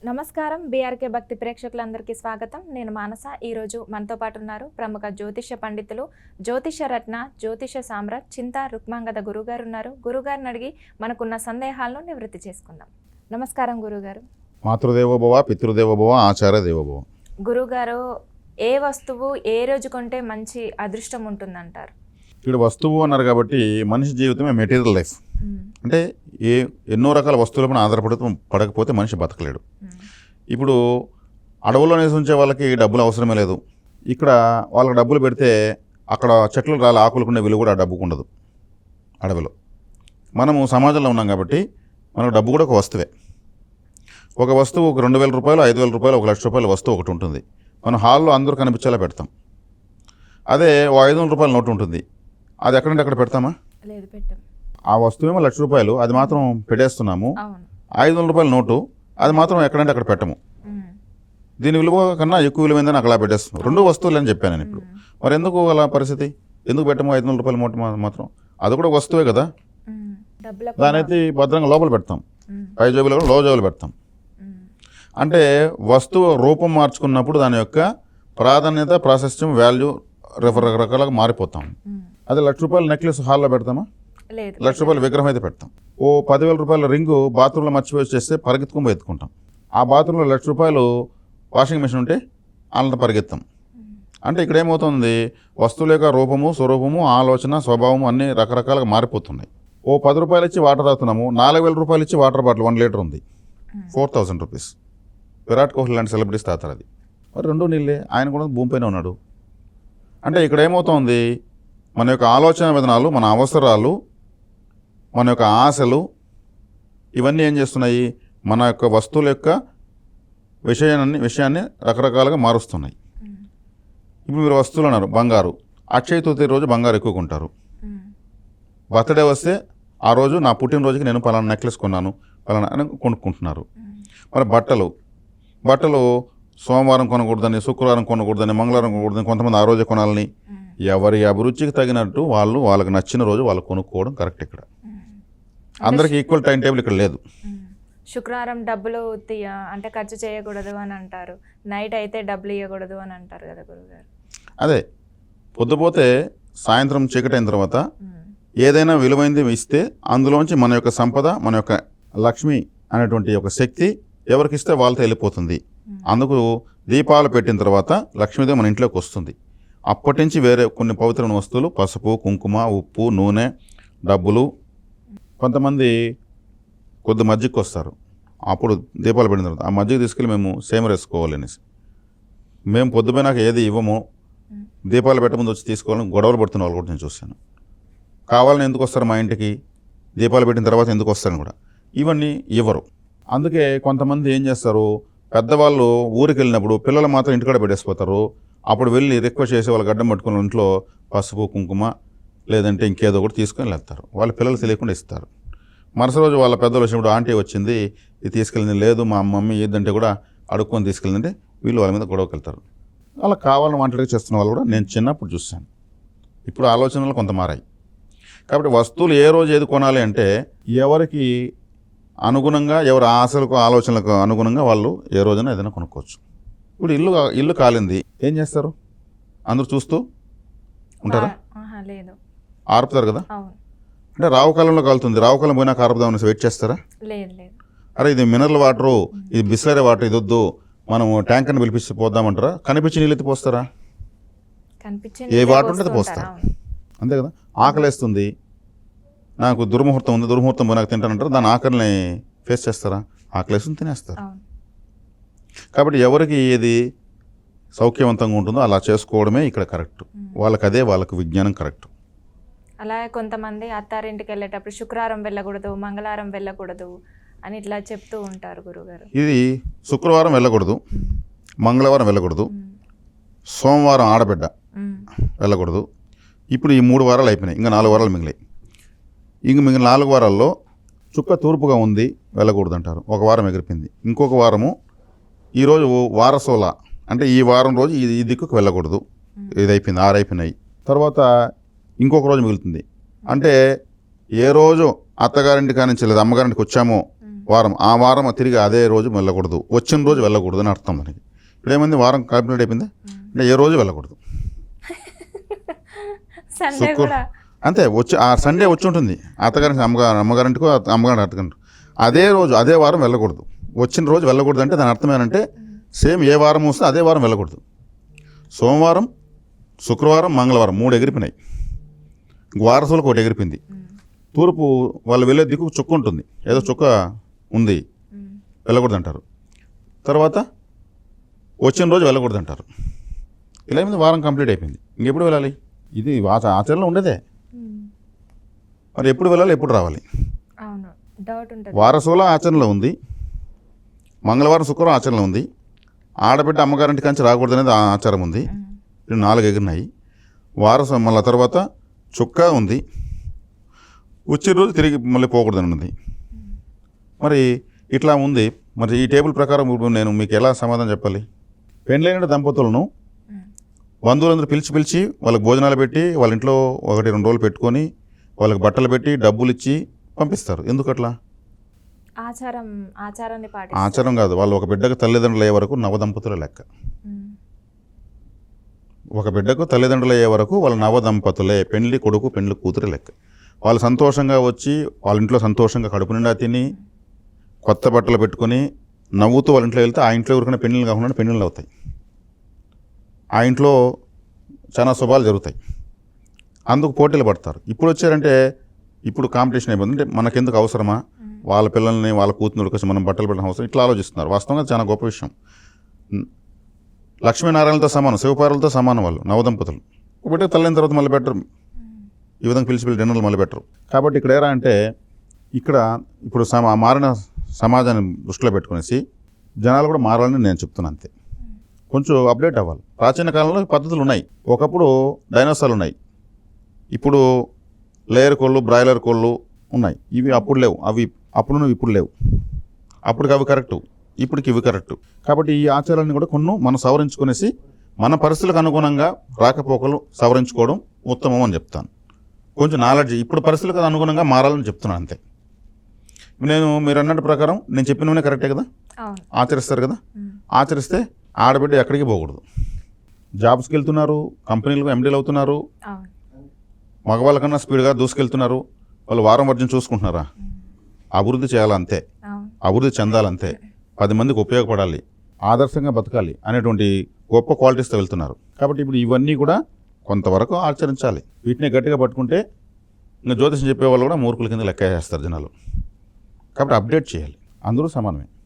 నమస్కారం బీఆర్కే భక్తి ప్రేక్షకులందరికీ స్వాగతం. నేను మానస. ఈరోజు మనతో పాటు ఉన్నారు ప్రముఖ జ్యోతిష పండితులు, జ్యోతిష రత్న, జ్యోతిష సామ్రాట్ చింతా రుక్మాంగద గురుగారు ఉన్నారు. గురుగారిని అడిగి మనకున్న సందేహాలను నివృత్తి చేసుకుందాం. నమస్కారం గురుగారు. మాతృదేవోభవ, పితృదేవోభవ, ఆచార్య దేవోభవ. గురుగారు, ఏ వస్తువు ఏ రోజు కొంటే మంచి అదృష్టం ఉంటుందంటారు? ఇక్కడ వస్తువు అన్నారు కాబట్టి మనిషి జీవితమే మెటీరియల్ లైఫ్. అంటే ఎన్నో రకాల వస్తువులపైన పడకపోతే మనిషి బతకలేడు. ఇప్పుడు అడవుల్లో నివసించే వాళ్ళకి డబ్బులు అవసరమే లేదు. ఇక్కడ వాళ్ళకి డబ్బులు పెడితే అక్కడ చెట్లు రాలి ఆకులుకునే విలువ కూడా ఆ డబ్బుకు ఉండదు. అడవిలో మనము సమాజంలో ఉన్నాం కాబట్టి మనకు డబ్బు కూడా ఒక వస్తువే. ఒక వస్తువు ఒక 2,000 రూపాయలు, 5,000 రూపాయలు, 1,00,000 రూపాయల వస్తువు ఒకటి ఉంటుంది. మనం హాల్లో అందరూ కనిపించేలా పెడతాం. అదే ఓ 500 రూపాయల నోటు ఉంటుంది. అది ఎక్కడంటే అక్కడ పెడతామా? లేదు, పెట్టాం. ఆ వస్తువేమో 1,00,000 రూపాయలు, అది మాత్రం పెట్టేస్తున్నాము. 500 రూపాయల నోటు అది మాత్రం ఎక్కడంటే అక్కడ పెట్టము. దీని విలువ కన్నా ఎక్కువ విలువైందని అక్కడ పెట్టేస్తున్నాం. రెండు వస్తువులు అని చెప్పాను నేను ఇప్పుడు. మరి ఎందుకు అలా పరిస్థితి? ఎందుకు పెట్టము 500 రూపాయల నోటు మాత్రం? అది కూడా వస్తువే కదా. దానైతే భద్రంగా లోపల పెడతాం, పై జోబులు కూడా లో జోబులు పెడతాం. అంటే వస్తువు రూపం మార్చుకున్నప్పుడు దాని యొక్క ప్రాధాన్యత, ప్రాశస్త్యం, వాల్యూ రకరకాలుగా మారిపోతాం. అదే 1,00,000 రూపాయల నెక్లెస్ హాల్లో పెడతామా? 1,00,000 రూపాయల విగ్రహం అయితే పెడతాం. ఓ 10,000 రూపాయల రింగు బాత్రూంలో మర్చిపోయి చేస్తే పరిగెత్తుకుని ఎత్తుకుంటాం. ఆ బాత్రూంలో 1,00,000 రూపాయలు వాషింగ్ మెషిన్ ఉంటే అంత పరిగెత్తాం. అంటే ఇక్కడ ఏమవుతుంది? వస్తువుల యొక్క రూపము, స్వరూపము, ఆలోచన, స్వభావము అన్నీ రకరకాలుగా మారిపోతున్నాయి. ఓ 10 రూపాయలు ఇచ్చి వాటర్ తాగుతున్నాము, 4,000 రూపాయలు ఇచ్చి వాటర్ బాటిల్ 1 లీటర్ ఉంది, 4,000 రూపీస్. విరాట్ కోహ్లీ లాంటి సెలబ్రిటీస్ తాగుతారు. అది మరి రెండు నీళ్ళే. ఆయన కూడా భూమిపైన ఉన్నాడు. అంటే ఇక్కడ ఏమవుతుంది? మన యొక్క ఆలోచన విధానాలు, మన అవసరాలు, మన యొక్క ఆశలు ఇవన్నీ ఏం చేస్తున్నాయి? మన యొక్క వస్తువుల యొక్క విషయాన్ని రకరకాలుగా మారుస్తున్నాయి. ఇప్పుడు మీరు వస్తువులు అన్నారు, బంగారు. అక్షయ తృతీయ రోజు బంగారు ఎక్కువ కొంటారు. బర్త్డే వస్తే ఆ రోజు నా పుట్టినరోజుకి నేను పలానా నెక్లెస్ కొన్నాను పలానా అని కొనుక్కుంటున్నారు. మరి బట్టలు సోమవారం కొనకూడదని, శుక్రవారం కొనకూడదని, మంగళవారం కొనకూడదని, కొంతమంది ఆ రోజే కొనాలని. ఎవరి అభిరుచికి తగినట్టు వాళ్ళకి నచ్చిన రోజు వాళ్ళు కొనుక్కోవడం కరెక్ట్. ఇక్కడ అందరికి ఈక్వల్ టైం టేబుల్ ఇక్కడ లేదు. శుక్రవారం డబ్బులు అంటే ఖర్చు చేయకూడదు అని అంటారు, నైట్ అయితే డబ్బులు ఇవ్వకూడదు అని అంటారు కదా గురుగారు. అదే పొద్దుపోతే సాయంత్రం చీకటైన తర్వాత ఏదైనా విలువైంది ఇస్తే అందులోంచి మన యొక్క సంపద, మన యొక్క లక్ష్మి అనేటువంటి ఒక శక్తి ఎవరికి ఇస్తే వాళ్ళతో వెళ్ళిపోతుంది. అందుకు దీపాలు పెట్టిన తర్వాత లక్ష్మీదేవి మన ఇంట్లోకి వస్తుంది. అప్పటి నుంచి వేరే కొన్ని పవిత్రమైన వస్తువులు, పసుపు, కుంకుమ, ఉప్పు, నూనె, డబ్బులు. కొంతమంది కొద్ది మజ్జిగకి వస్తారు. అప్పుడు దీపాలు పెట్టిన తర్వాత ఆ మజ్జిగ తీసుకెళ్ళి మేము సేమరేసుకోవాలి అనేసి మేము పొద్దుపోయినాక ఏది ఇవ్వము, దీపాలు పెట్టముందు వచ్చి తీసుకోవాలని గొడవలు పడుతున్న వాళ్ళు కూడా నేను చూశాను. కావాలని ఎందుకు వస్తారు మా ఇంటికి, దీపాలు పెట్టిన తర్వాత ఎందుకు వస్తారని కూడా ఇవన్నీ ఇవ్వరు. అందుకే కొంతమంది ఏం చేస్తారు, పెద్దవాళ్ళు ఊరికి వెళ్ళినప్పుడు పిల్లలు మాత్రం ఇంటికాడ పెట్టేసిపోతారు. అప్పుడు వెళ్ళి రిక్వెస్ట్ చేసి వాళ్ళ గడ్డం పట్టుకుని ఇంట్లో పసుపు, కుంకుమ లేదంటే ఇంకేదో కూడా తీసుకొని వెళ్తారు. వాళ్ళ పిల్లలు తెలియకుండా ఇస్తారు. మరుసటి రోజు వాళ్ళ పెద్దలు వచ్చినప్పుడు ఆంటీ వచ్చింది ఇది తీసుకెళ్ళింది, లేదు మా మమ్మీ ఏదంటే కూడా అడుక్కొని తీసుకెళ్ళిందంటే వీళ్ళు వాళ్ళ మీద గొడవకి వెళ్తారు. అలా కావాలని వంటలుగా చేస్తున్న వాళ్ళు కూడా నేను చిన్నప్పుడు చూశాను. ఇప్పుడు ఆలోచనలు కొంత మారాయి. కాబట్టి వస్తువులు ఏ రోజు ఏది కొనాలి అంటే ఎవరికి అనుగుణంగా, ఎవరి ఆశలకు, ఆలోచనలకు అనుగుణంగా వాళ్ళు ఏ రోజైనా ఏదైనా కొనుక్కోవచ్చు. ఇప్పుడు ఇల్లు కాలింది, ఏం చేస్తారు? అందరూ చూస్తూ ఉంటారా? లేదు, ఆర్పుతారు కదా. అంటే రావుకాలంలో కాలుతుంది, రావుకాలం పోయినా ఆర్పుదామని వెయిట్ చేస్తారా? లేదు. అరే ఇది మినరల్ వాటరు, ఇది బిస్లరీ వాటర్, ఇది వద్దు మనం ట్యాంకర్ని పిలిపించి పోద్దామంటారా? కనిపించి నీళ్ళు ఎత్తి పోస్తారా? ఏ వాటర్ ఉంటే పోస్తారు, అంతే కదా. ఆకలేస్తుంది, నాకు దుర్ముహూర్తం ఉంది, దుర్ముహూర్తం పోయి నాకు తింటానంటారు. దాని ఆకలిని ఫేస్ చేస్తారా? ఆకలేస్తుంది, తినేస్తారు. కాబట్టి ఎవరికి ఏది సౌఖ్యవంతంగా ఉంటుందో అలా చేసుకోవడమే ఇక్కడ కరెక్ట్. వాళ్ళకి విజ్ఞానం కరెక్ట్. అలాగే కొంతమంది అత్తారింటికి వెళ్ళేటప్పుడు శుక్రవారం వెళ్ళకూడదు, మంగళవారం వెళ్ళకూడదు అని ఇట్లా చెప్తూ ఉంటారు గురుగారు. ఇది శుక్రవారం వెళ్ళకూడదు, మంగళవారం వెళ్ళకూడదు, సోమవారం ఆడబిడ్డ వెళ్ళకూడదు. ఇప్పుడు ఈ 3 వారాలు అయిపోయినాయి, ఇంకా 4 వారాలు మిగిలాయి. మిగిలిన 4 వారాల్లో చుక్క తూర్పుగా ఉంది వెళ్ళకూడదు అంటారు. ఒక వారం ఎగిరిపోయింది. ఇంకొక వారము ఈరోజు వారసోల అంటే ఈ వారం రోజు ఈ దిక్కుకు వెళ్ళకూడదు, ఇది అయిపోయింది, 6 అయిపోయినాయి. తర్వాత ఇంకొక రోజు మిగులుతుంది. అంటే ఏ రోజు అత్తగారింటి కానించి లేదా అమ్మగారింటికి వచ్చామో వారం ఆ వారం తిరిగి అదే రోజు వెళ్ళకూడదు, వచ్చిన రోజు వెళ్ళకూడదు అని అర్థం మనకి. ఇప్పుడు ఏమైంది, వారం కంప్లీట్ అయిపోయింది అంటే ఏ రోజు వెళ్ళకూడదు. సండే శుక్ర కూడా అంతే, వచ్చి ఆ సండే వచ్చి ఉంటుంది అత్తగారికి అమ్మగారింటికో అమ్మగారి అత్తగారింటి, అదే రోజు అదే వారం వెళ్ళకూడదు. వచ్చిన రోజు వెళ్ళకూడదు అంటే దాని అర్థం ఏంటంటే సేమ్ ఏ వారం వస్తే అదే వారం వెళ్ళకూడదు. సోమవారం, శుక్రవారం, మంగళవారం 3 ఎగిరిపోయినాయి. వారసులకు ఒకటి ఎగిరిపోయింది. తూర్పు వాళ్ళు వెళ్ళే దిక్కు చుక్క ఉంటుంది, ఏదో చుక్క ఉంది వెళ్ళకూడదు అంటారు. తర్వాత వచ్చిన రోజు వెళ్ళకూడదు అంటారు. ఇలా ఏమైంది, వారం కంప్లీట్ అయిపోయింది. ఇంకెప్పుడు వెళ్ళాలి? ఇది ఆచరణలో ఉండేదే. మరి ఎప్పుడు వెళ్ళాలి, ఎప్పుడు రావాలి? అవును, డౌట్ ఉంటుంది. వారసుల ఆచరణలో ఉంది, మంగళవారం శుక్రవారం ఆచరణలో ఉంది, ఆడబిడ్డ అమ్మగారింటి కంచి రాకూడదు అనేది ఆచారం ఉంది. 4 ఎగిరినాయి. వారసు మళ్ళీ తర్వాత చుక్క ఉంది, వచ్చే రోజు తిరిగి మళ్ళీ పోకూడదు అని ఉంది. మరి ఇట్లా ఉంది. మరి ఈ టేబుల్ ప్రకారం ఇప్పుడు నేను మీకు ఎలా సమాధానం చెప్పాలి? పెండ్లైన దంపతులను బంధువులందరూ పిలిచి వాళ్ళకి భోజనాలు పెట్టి వాళ్ళ ఇంట్లో 1-2 రోజులు పెట్టుకొని వాళ్ళకి బట్టలు పెట్టి డబ్బులు ఇచ్చి పంపిస్తారు. ఎందుకు అట్లా? ఆచారాన్ని ఆచారం కాదు, వాళ్ళు ఒక బిడ్డకు తల్లిదండ్రులు అయ్యే వరకు నవదంపతుల లెక్క. ఒక బిడ్డకు తల్లిదండ్రులు అయ్యే వరకు వాళ్ళ నవదంపతులే, పెండ్లి కొడుకు పెండ్లి కూతురు లెక్క. వాళ్ళు సంతోషంగా వచ్చి వాళ్ళ ఇంట్లో సంతోషంగా కడుపు నిండా తిని కొత్త బట్టలు పెట్టుకొని నవ్వుతూ వాళ్ళ ఇంట్లో వెళ్తే ఆ ఇంట్లో ఎవరికైనా పెళ్ళిళ్ళు కాకుండా పెళ్ళిళ్ళు అవుతాయి. ఆ ఇంట్లో చాలా శుభాలు జరుగుతాయి. అందుకు పోటీలు పడతారు. ఇప్పుడు వచ్చారంటే ఇప్పుడు కాంపిటీషన్ అయిపోతుంది. అంటే మనకెందుకు అవసరమా, వాళ్ళ పిల్లల్ని వాళ్ళ కూతురు కోసం మనం బట్టలు పెట్టడం అవసరం, ఇట్లా ఆలోచిస్తున్నారు. వాస్తవంగా చాలా గొప్ప విషయం. లక్ష్మీనారాయణలతో సమానం, శివపార్వలతో సమానం వాళ్ళు నవదంపతులు. ఒకటి తల్లిన తర్వాత మళ్ళీ పెట్టరు, ఈ విధంగా పిలిచి డిన్నర్లు మళ్ళీ పెట్టరు. కాబట్టి ఇక్కడ ఏరా అంటే ఇక్కడ ఇప్పుడు మారిన సమాజాన్ని దృష్టిలో పెట్టుకునేసి జనాలు కూడా మారాలని నేను చెప్తున్నాను. అంతే, కొంచెం అప్డేట్ అవ్వాలి. ప్రాచీన కాలంలో పద్ధతులు ఉన్నాయి. ఒకప్పుడు డైనోసార్లు ఉన్నాయి, ఇప్పుడు లేయర్ కోళ్ళు, బ్రాయిలర్ కోళ్ళు ఉన్నాయి. ఇవి అప్పుడు లేవు, అవి అప్పుడు ఇప్పుడు లేవు. అప్పటికి అవి కరెక్టు, ఇప్పటికి ఇవి కరెక్టు. కాబట్టి ఈ ఆచారాన్ని కూడా కొన్ని మనం సవరించుకునేసి మన పరిస్థితులకు అనుగుణంగా రాకపోకలు సవరించుకోవడం ఉత్తమం అని చెప్తాను. కొంచెం నాలెడ్జ్ ఇప్పుడు పరిస్థితులకు అనుగుణంగా మారాలని చెప్తున్నాను. అంతే. మీరు అన్నట్టు ప్రకారం నేను చెప్పినవనే కరెక్టే కదా, ఆచరిస్తారు కదా. ఆచరిస్తే ఆడబిడ్డ ఎక్కడికి పోకూడదు. జాబ్స్కి వెళ్తున్నారు, కంపెనీలకు ఎండీలు అవుతున్నారు, మగవాళ్ళ కన్నా స్పీడ్గా దూసుకెళ్తున్నారు. వాళ్ళు వారం వర్జం చూసుకుంటున్నారా? అభివృద్ధి చేయాలంతే, అభివృద్ధి చెందాలంతే, 10 మందికి ఉపయోగపడాలి, ఆదర్శంగా బతకాలి అనేటువంటి గొప్ప క్వాలిటీస్తో వెళ్తున్నారు. కాబట్టి ఇప్పుడు ఇవన్నీ కూడా కొంతవరకు ఆచరించాలి. వీటిని గట్టిగా పట్టుకుంటే ఇంకా జ్యోతిషం చెప్పేవాళ్ళు కూడా మూర్ఖుల కింద లెక్క చేస్తారు జనాలు. కాబట్టి అప్డేట్ చేయాలి. అందరూ సమానమే.